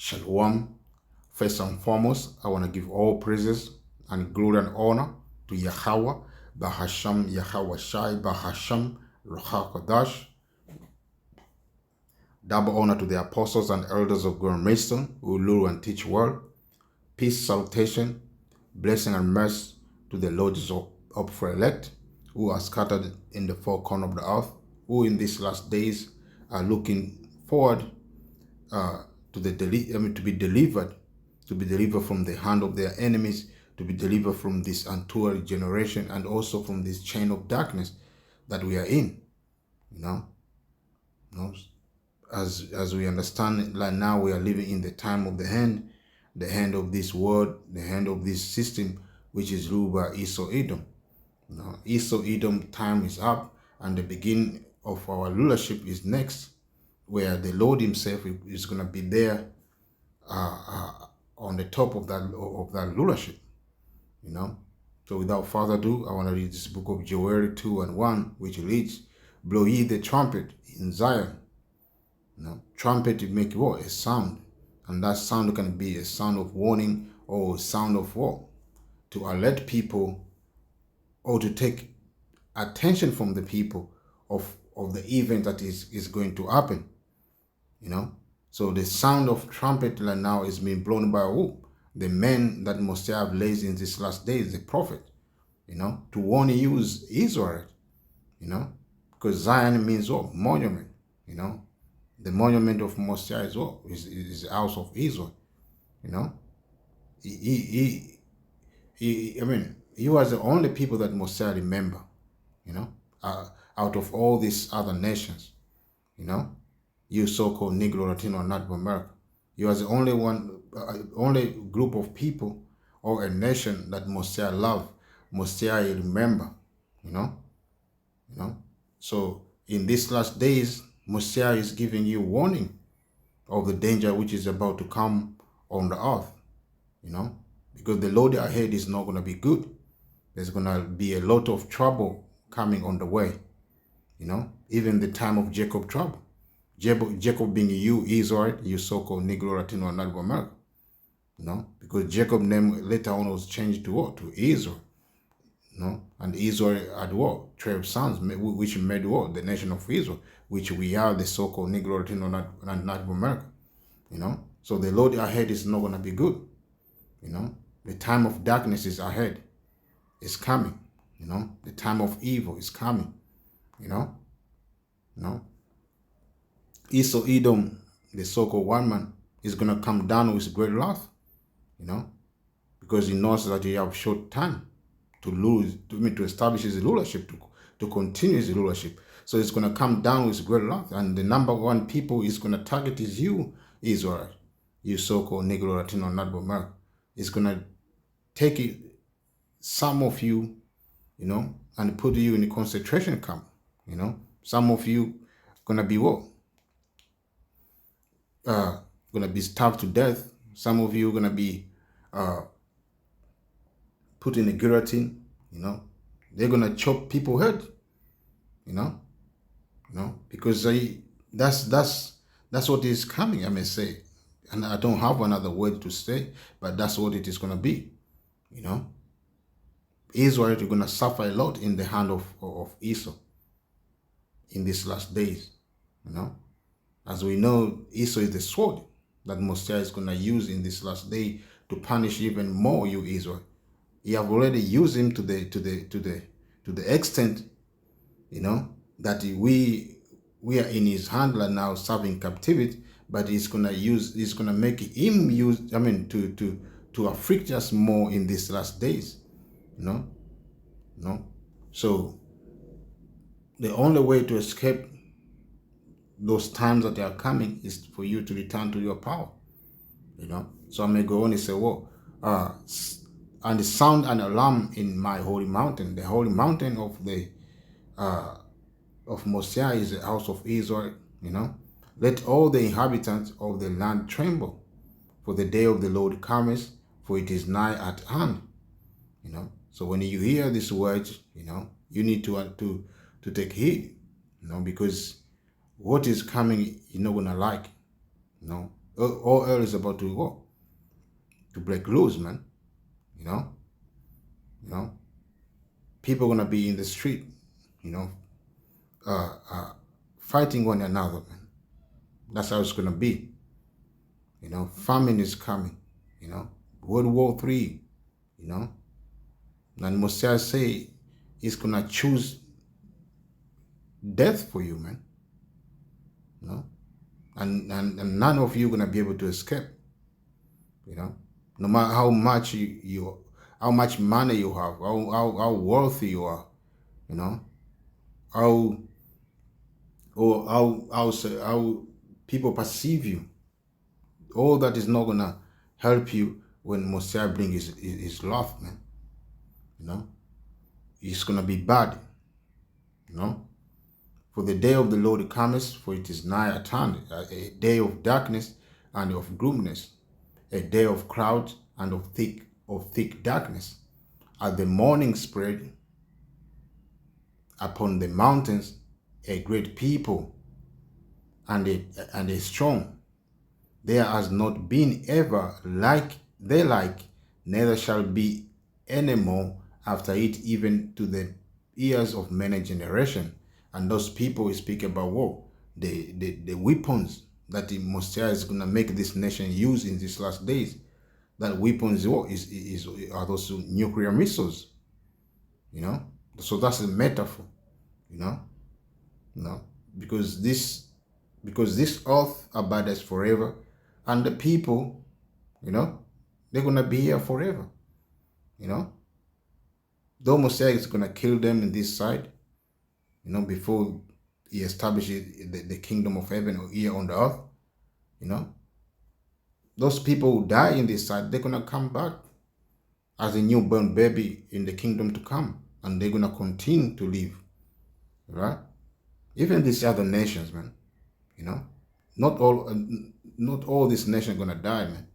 Shalom. First and foremost, I want to give all praises and glory and honor to Yahweh, Bahasham Yahweh Shai, Bahasham Ruach Kodash. Double honor to the apostles and elders of Grand Mason who rule and teach well. Peace, salutation, blessing and mercy to the lords of for elect who are scattered in the four corners of the earth, who in these last days are looking forward to be delivered from the hand of their enemies, to be delivered from this untoward generation, and also from this chain of darkness that we are in. As we understand, like now we are living in the time of the hand of this world, the hand of this system, which is ruled by Esau Edom. Esau Edom time is up, and the beginning of our rulership is next, where the Lord Himself is going to be there on the top of that rulership. So without further ado, I want to read this book of Joel 2:1, which reads, "Blow ye the trumpet in Zion." Trumpet to make what? A sound. And that sound can be a sound of warning or a sound of what? To alert people or to take attention from the people of the event that is going to happen. So the sound of trumpet right now is being blown by who? The men that must have laid in these last days, the prophet, to warn you Israel, because Zion means what? Monument, the monument of Mosiah is what? Is the house of Israel, He was the only people that Mosiah remember, out of all these other nations, you so-called Negro, Latino, and Native American. You are the only group of people or a nation that Mosiah loved, Mosiah remember, So in these last days, Mosiah is giving you warning of the danger which is about to come on the earth, because the road ahead is not going to be good. There's going to be a lot of trouble coming on the way, even the time of Jacob trouble. Jacob being you, Israel, you so-called Negro, Latino, and Native American, because Jacob's name later on was changed to what? To Israel, and Israel had what? 12 sons, which made what? The nation of Israel, which we are the so-called Negro, Latino, and Native American, So the road ahead is not going to be good, The time of darkness is ahead. It's coming, The time of evil is coming, Esau Edom, the so-called one man, is going to come down with great wrath, because he knows that he have short time to establish his rulership, to continue his rulership. So it's going to come down with great wrath, and the number one people is going to target is you, Israel, you so-called Negro, Latino, Native American. It's going to take some of you, and put you in a concentration camp, Some of you going to be what? Going to be starved to death. Some of you are going to be put in a guillotine. They're going to chop people's head. Because that's what is coming. I may say, and I don't have another word to say, but that's what it is going to be. Israel is going to suffer a lot in the hand of Esau in these last days. As we know, Esau is the sword that Mosiah is going to use in this last day to punish even more you Israel. He have already used him to the extent, that we are in his hand right now serving captivity, but he's going to make him use, to afflict us more in these last days, So the only way to escape those times that are coming is for you to return to your power, So I may go on and say, and sound an alarm in my holy mountain. The holy mountain of Mosiah is the house of Israel, Let all the inhabitants of the land tremble, for the day of the Lord cometh, for it is nigh at hand, So when you hear these words, you need to take heed, because what is coming, you're not going to like, All hell is about to go, to break loose, man. You know, you know, people gonna be in the street, you know, fighting one another, man. That's how it's gonna be. You know, famine is coming. You know, World War III. You know, and Messiah say he's gonna choose death for you, man. You know, and none of you gonna be able to escape. You know, no matter how much how much money you have, how wealthy you are, you know, how or how people perceive you, all that is not gonna help you when Messiah bring his love, man. You know, it's gonna be bad. You know, for the day of the Lord cometh, for it is nigh at hand, a day of darkness and of gloominess, a day of clouds and of thick darkness. As the morning spread upon the mountains, a great people and a strong. There has not been ever like, neither shall be any more after it, even to the ears of many generations. And those people we speak about what? The weapons that the Messiah is gonna make this nation use in these last days. That weapons are those nuclear missiles. You know? So that's a metaphor, you know? Because this earth abides forever, and the people, you know, they're gonna be here forever. You know, though Messiah is gonna kill them in this side, you know, before he establishes the kingdom of heaven or here on the earth. You know, those people who die in this side, they're gonna come back as a newborn baby in the kingdom to come, and they're gonna continue to live, right? Even these other nations, man, you know, not all these nations gonna die, man.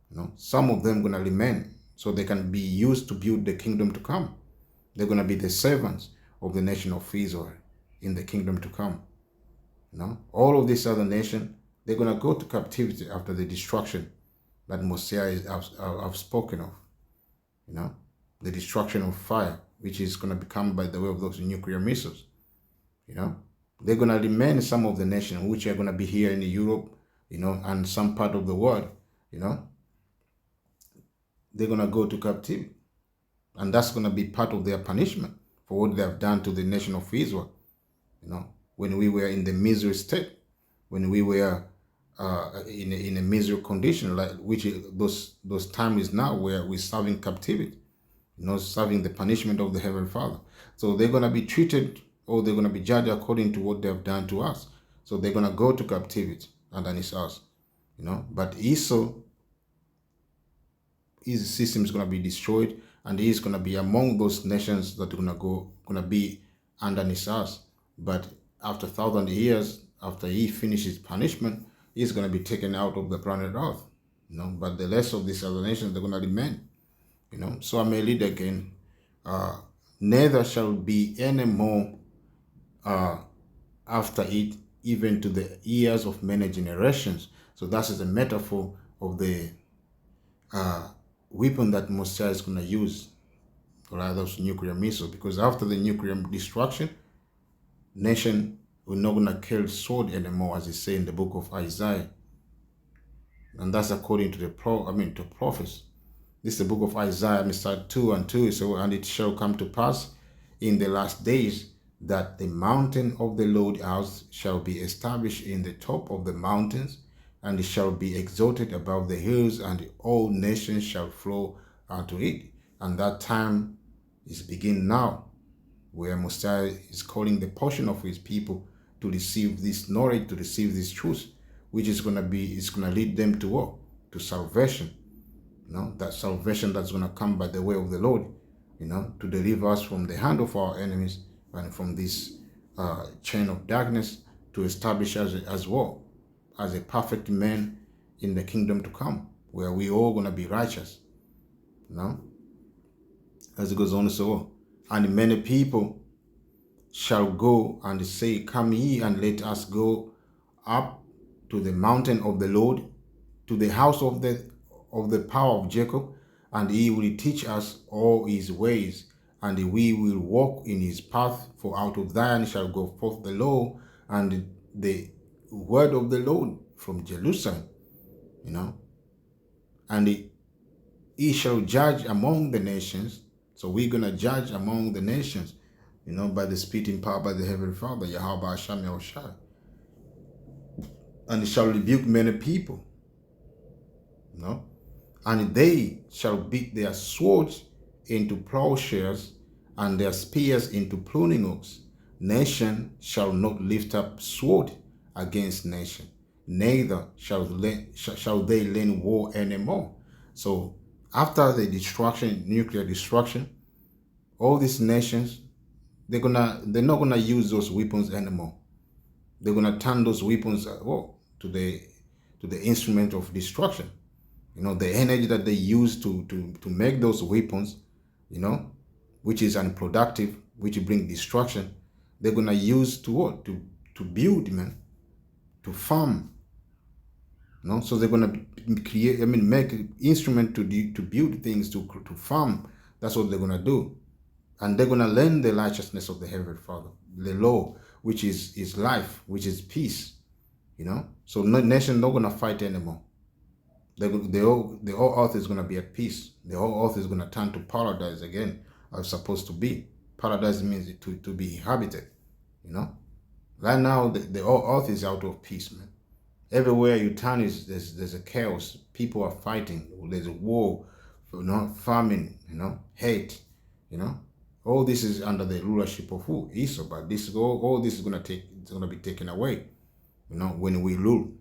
You know, some of them gonna remain so they can be used to build the kingdom to come. They're gonna be the servants of the nation of Israel in the kingdom to come. You know, all of these other nations, they're gonna go to captivity after the destruction that Messiah have spoken of. You know, the destruction of fire, which is gonna become by the way of those nuclear missiles. You know, they're gonna remain some of the nations which are gonna be here in Europe, you know, and some part of the world. You know, they're gonna go to captivity, and that's gonna be part of their punishment for what they have done to the nation of Israel. You know, when we were in the misery state, when we were in a miserable condition, like which those times now where we're serving captivity, you know, serving the punishment of the Heavenly Father. So they're gonna be treated, or they're gonna be judged according to what they have done to us. So they're gonna go to captivity, and then it's us, you know. But Esau, his system is gonna be destroyed, and he's gonna be among those nations that are gonna be underneath us. But after 1,000 years, after he finishes punishment, he's gonna be taken out of the planet Earth. You know, but the rest of these other nations, they're gonna remain. You know, so I may read again. Neither shall be any more after it, even to the ears of many generations. So that is a metaphor of the weapon that Messiah is going to use, or those nuclear missiles. Because after the nuclear destruction, nation will not going to carry sword anymore, as it says in the book of Isaiah. And that's according to the prophets. This is the book of Isaiah, Mr. 2:2. So, and it shall come to pass in the last days that the mountain of the Lord's house shall be established in the top of the mountains, and it shall be exalted above the hills, and all nations shall flow unto it. And that time is begin now, where Messiah is calling the portion of his people to receive this knowledge, to receive this truth, which is going to lead them to what? To salvation. You know, that salvation that's going to come by the way of the Lord, you know, to deliver us from the hand of our enemies and from this chain of darkness, to establish us as well as a perfect man in the kingdom to come, where we all going to be righteous. You know, as it goes on, so and many people shall go and say, come ye and let us go up to the mountain of the Lord, to the house of the power of Jacob, and he will teach us all his ways, and we will walk in his path. For out of Zion shall go forth the law and the word of the Lord from Jerusalem, and he shall judge among the nations. So we're gonna judge among the nations, by the Spirit empowered by the Heavenly Father, Yahweh Hashem Yahushua. And he shall rebuke many people, and they shall beat their swords into plowshares and their spears into pruning hooks. Nation shall not lift up sword against nation, neither shall they learn war anymore. So after the destruction, nuclear destruction, all these nations, they're not gonna use those weapons anymore. They're gonna turn those weapons to the instrument of destruction. The energy that they use to make those weapons, which is unproductive, which bring destruction, they're gonna use to what? To build, man, to farm. So they're gonna create, make instrument to build things, to farm. That's what they're gonna do, and they're gonna learn the righteousness of the Heavenly Father, the law, which is life, which is peace. So no nation not gonna fight anymore. The whole earth is gonna be at peace. The whole earth is gonna turn to paradise again, as supposed to be. Paradise means to be inhabited. Right now the whole earth is out of peace, man. Everywhere you turn there's a chaos. People are fighting. There's a war, famine, hate, All this is under the rulership of who? Esau. But all this is gonna be taken away, when we rule.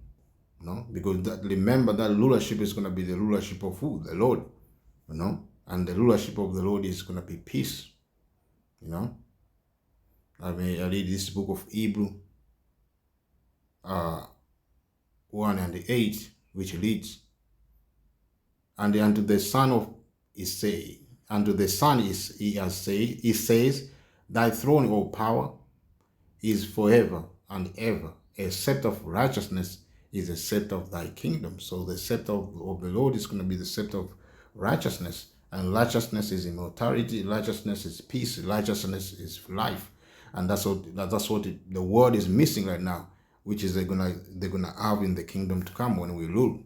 Because remember that rulership is gonna be the rulership of who? The Lord. And the rulership of the Lord is gonna be peace. I read this book of Hebrew 1:8, which reads, and unto the Son of is say, unto the Son is he has said, he says, thy throne, O power, is forever and ever. A scepter of righteousness is a scepter of thy kingdom. So the scepter of the Lord is going to be the scepter of righteousness, and righteousness is immortality, righteousness is peace, righteousness is life, and that's what the world is missing right now, which is they're gonna have in the kingdom to come when we rule.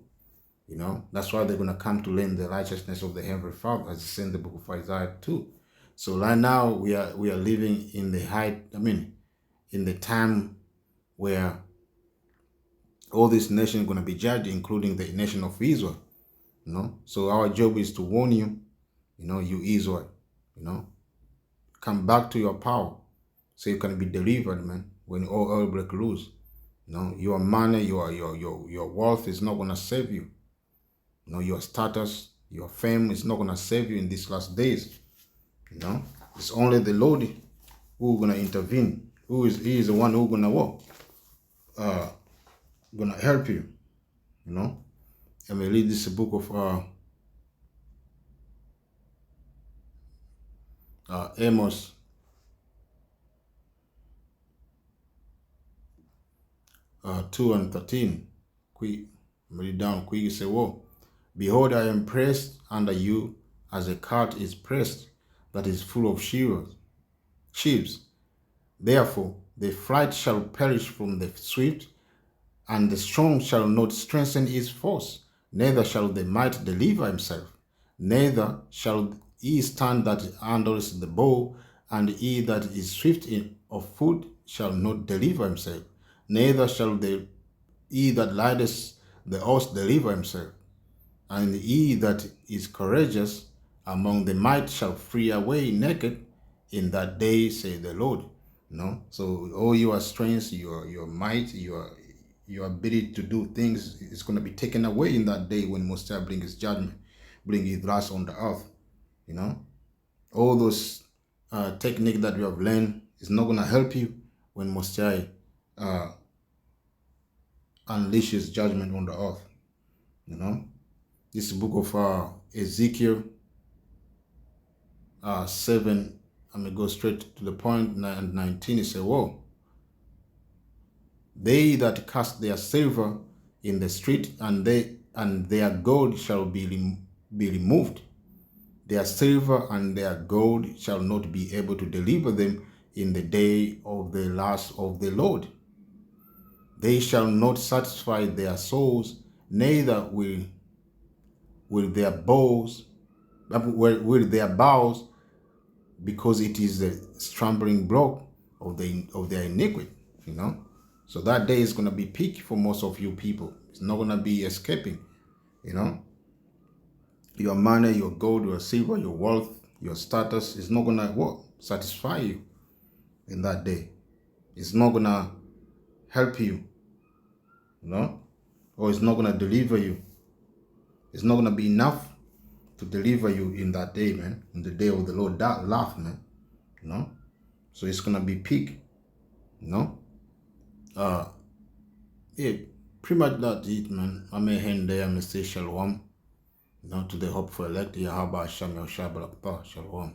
That's why they're gonna come to learn the righteousness of the Heavenly Father, as it's in the book of Isaiah 2. So right now we are living in the time where all these nations are going to be judged, including the nation of Israel. So our job is to warn you, you Israel, come back to your power, so you can be delivered, man. When all hell break loose, your money, your wealth is not going to save you. Your status, your fame is not going to save you in these last days. It's only the Lord who is going to intervene. He is the one who's going to walk. Gonna help you, I may read this book of Amos 2:13. Quick, read down quick. You say, "Whoa, behold, I am pressed under you as a cart is pressed, that is full of sheaves. Therefore, the flight shall perish from the swift, and the strong shall not strengthen his force, neither shall the might deliver himself, neither shall he stand that handles the bow, and he that is swift of foot shall not deliver himself, neither shall he that rideth the horse deliver himself, and he that is courageous among the might shall flee away naked in that day, say the Lord." So all your strength, your might, your ability to do things is going to be taken away in that day when Most High bring his judgment, bring his wrath on the earth. All those techniques that you have learned is not going to help you when Most High unleashes judgment on the earth. This book of Ezekiel 7, I'm going to go straight to the point, 19, it says, "Whoa, they that cast their silver in the street, and and their gold shall be removed. Their silver and their gold shall not be able to deliver them in the day of the wrath of the Lord. They shall not satisfy their souls, neither will their bows, because it is a stumbling block of their iniquity. So that day is going to be peak for most of you people. It's not going to be escaping. Your money, your gold, your silver, your wealth, your status is not going to satisfy you in that day. It's not going to help you, or it's not going to deliver you. It's not going to be enough to deliver you in that day, man, in the day of the Lord. That laugh, man, So it's going to be peak, Yeah, pretty much that's it, man. I may end there. I may say shalom, to the hopeful elect. Yahaba Shamil Shabbat Shalom.